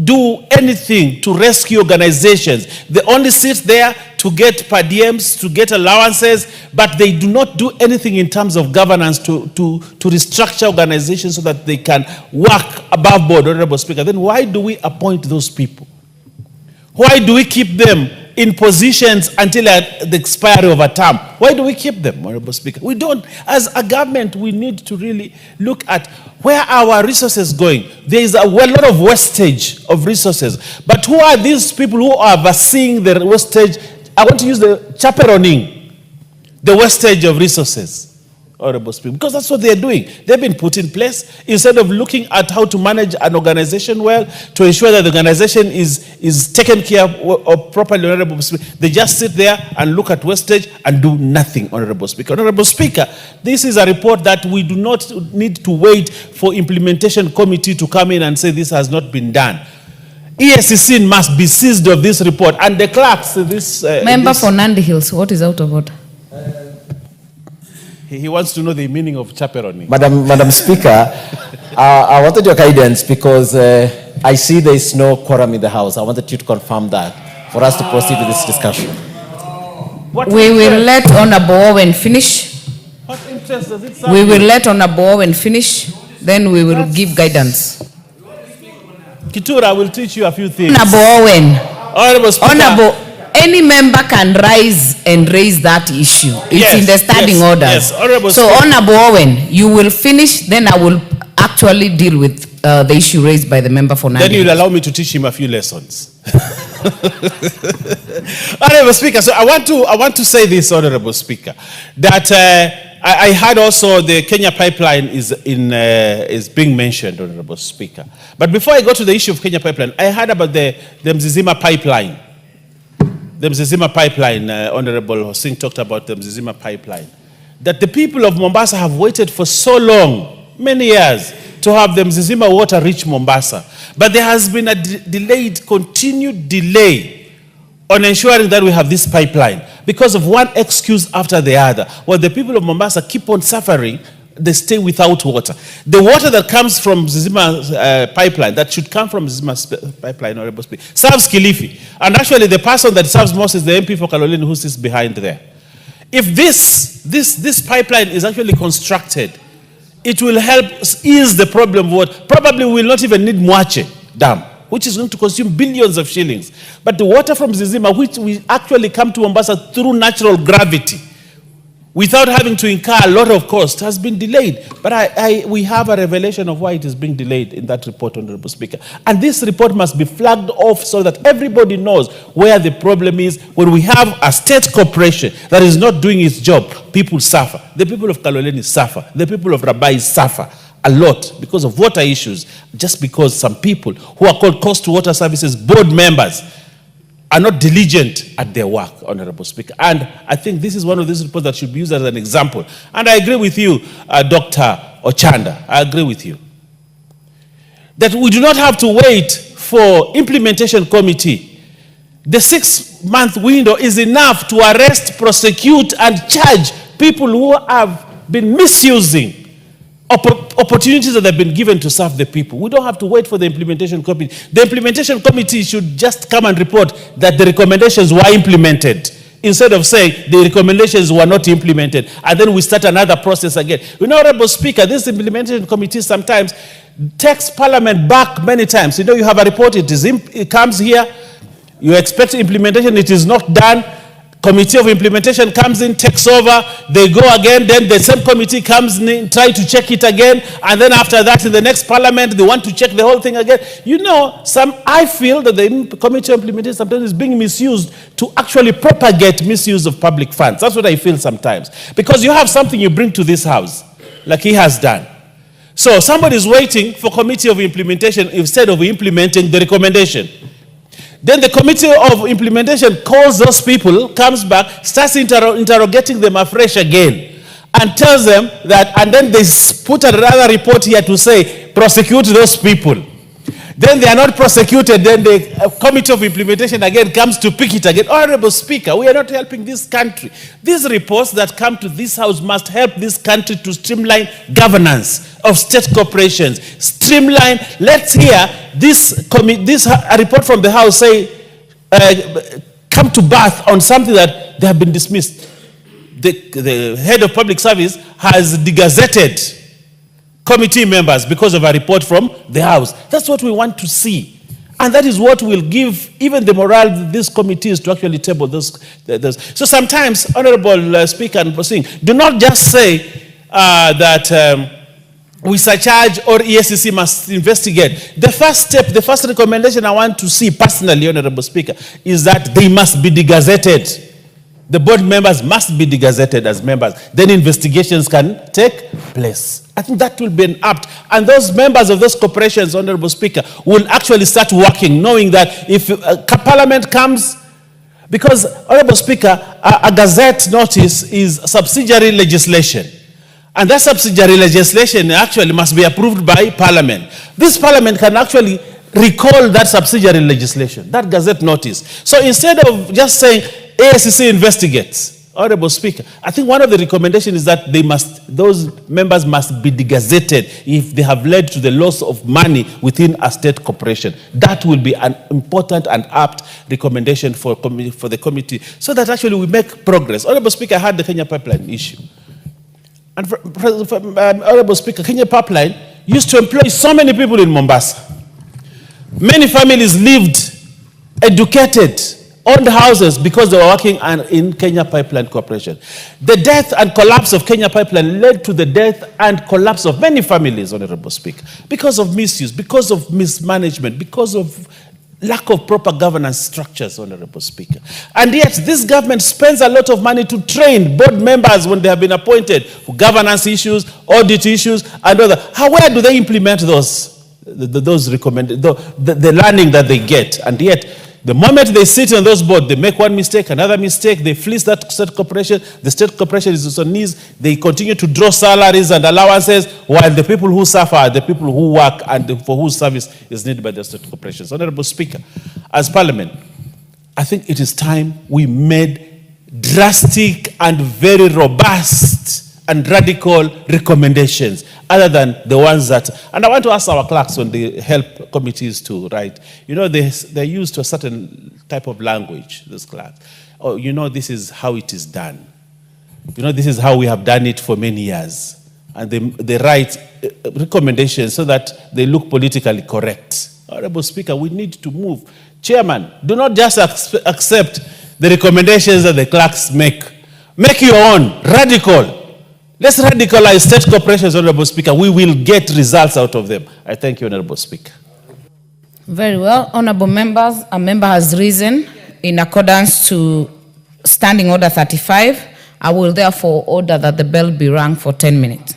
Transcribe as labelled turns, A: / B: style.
A: do anything to rescue organizations. They only sit there to get per diems, to get allowances, but they do not do anything in terms of governance to restructure organizations so that they can work above board, Honorable Speaker. Then why do we appoint those people? Why do we keep them in positions until the expiry of a term? Why do we keep them, Honorable Speaker? We don't. As a government, we need to really look at where our resources going. There is a lot of wastage of resources. But who are these people who are overseeing the wastage? I want to use the chaperoning, the wastage of resources, Honorable Speaker, because that's what they're doing. They've been put in place instead of looking at how to manage an organization well, to ensure that the organization is taken care of properly, Honorable Speaker. They just sit there and look at wastage and do nothing, Honorable Speaker. Honorable Speaker, this is a report that we do not need to wait for implementation committee to come in and say this has not been done. ESCC must be seized of this report, and the clerks,
B: Member for Nandi Hills, what is out of order?
A: He wants to know the meaning of chaperoning.
C: Madam Speaker, I wanted your guidance because I see there is no quorum in the House. I wanted you to confirm that for us to proceed with this discussion.
B: We will let Honorable Owen finish.
A: What interest does it serve?
B: We will let Honorable Owen finish, then we will give guidance.
A: Kitura will teach you a few things.
B: Honorable Owen.
A: Honorable Speaker.
B: Any member can rise and raise that issue. It's in the standing order.
A: Yes, Honorable
B: so,
A: Speaker.
B: Honorable Owen, you will finish, then I will actually deal with the issue raised by the member for Nandi.
A: Then you'll allow me to teach him a few lessons. Honorable Speaker, so I want to say this, Honorable Speaker, that I heard also the Kenya pipeline is being mentioned, Honorable Speaker. But before I go to the issue of Kenya pipeline, I heard about the Mzizima pipeline. The Mzizima pipeline, Honorable Hosing talked about the Mzizima pipeline. That the people of Mombasa have waited for so long, many years, to have the Mzizima water reach Mombasa. But there has been a continued delay on ensuring that we have this pipeline because of one excuse after the other. While the people of Mombasa keep on suffering, they stay without water. The water that comes from Mzizima pipeline, that should come from Mzizima pipeline, Honorable Speaker, serves Kilifi. And actually the person that serves most is the MP for Kaloleni who sits behind there. If this pipeline is actually constructed, it will help ease the problem of water. Probably we will not even need Mwache Dam, which is going to consume billions of shillings. But the water from Mzizima, which will actually come to Mombasa through natural gravity, without having to incur a lot of cost, has been delayed. But we have a revelation of why it is being delayed in that report, Honorable Speaker. And this report must be flagged off so that everybody knows where the problem is. When we have a state corporation that is not doing its job, people suffer. The people of Kaloleni suffer. The people of Rabai suffer a lot because of water issues, just because some people who are called Coast to Water Services board members are not diligent at their work, Honorable Speaker. And I think this is one of these reports that should be used as an example. And I agree with you, Dr. Ochanda. I agree with you. That we do not have to wait for implementation committee. The 6-month window is enough to arrest, prosecute, and charge people who have been misusing opportunities that have been given to serve the people. We don't have to wait for the implementation committee. The implementation committee should just come and report that the recommendations were implemented, instead of saying the recommendations were not implemented, and then we start another process again. You know, Honorable Speaker, this implementation committee sometimes takes Parliament back many times. You know, you have a report, it comes here, you expect implementation, it is not done. Committee of implementation comes in, takes over, they go again, then the same committee comes in, try to check it again, and then after that, in the next Parliament, they want to check the whole thing again. You know, I feel that the committee of implementation sometimes is being misused to actually propagate misuse of public funds. That's what I feel sometimes. Because you have something you bring to this house, like he has done. So somebody is waiting for committee of implementation instead of implementing the recommendation. Then the committee of implementation calls those people, comes back, starts interrogating them afresh again, and tells them that, and then they put another report here to say, prosecute those people. Then they are not prosecuted, then the committee of implementation again comes to pick it again. Honorable Speaker, we are not helping this country. These reports that come to this house must help this country to streamline governance. of state corporations. Streamline. Let's hear this a report from the House say, come to birth on something that they have been dismissed. The head of public service has degazetted committee members because of a report from the House. That's what we want to see. And that is what will give even the morale of these committees to actually table those. So sometimes, Honorable Speaker and proceeding, do not just say that we surcharge or ESCC must investigate. The first step, the first recommendation I want to see personally, Honorable Speaker, is that they must be degazetted. The board members must be degazetted as members. Then investigations can take place. I think that will be an apt. And those members of those corporations, Honorable Speaker, will actually start working, knowing that if Parliament comes, because, Honorable Speaker, a gazette notice is subsidiary legislation. And that subsidiary legislation actually must be approved by Parliament. This Parliament can actually recall that subsidiary legislation, that gazette notice. So instead of just saying, ASCC investigates, Honorable Speaker, I think one of the recommendations is that those members must be degazetted if they have led to the loss of money within a state corporation. That will be an important and apt recommendation for the committee, so that actually we make progress. Honorable Speaker, I had the Kenya pipeline issue. And Honorable Speaker, Kenya pipeline used to employ so many people in Mombasa. Many families lived, educated, owned houses because they were working in Kenya Pipeline Corporation. The death and collapse of Kenya Pipeline led to the death and collapse of many families, Honorable Speaker, because of misuse, because of mismanagement, because of lack of proper governance structures, Honorable Speaker. And yet, this government spends a lot of money to train board members when they have been appointed for governance issues, audit issues, and other. Where do they implement those recommended, the learning that they get? And yet, the moment they sit on those boards, they make one mistake, another mistake, they fleece that state corporation, the state corporation is on knees, they continue to draw salaries and allowances, while the people who suffer are the people who work and for whose service is needed by the state corporations. Honorable Speaker, as Parliament, I think it is time we made drastic and very robust and radical recommendations, other than the ones that, and I want to ask our clerks when they help committees to write, you know, they're used to a certain type of language, those clerks. Oh, you know, this is how it is done. You know, this is how we have done it for many years. And they write recommendations so that they look politically correct. Honorable Speaker, we need to move. Chairman, do not just accept the recommendations that the clerks make. Make your own, radical. Let's radicalize state corporations, Honorable Speaker. We will get results out of them. I thank you, Honorable Speaker.
B: Very well. Honorable members, a member has risen in accordance to Standing Order 35. I will therefore order that the bell be rung for 10 minutes.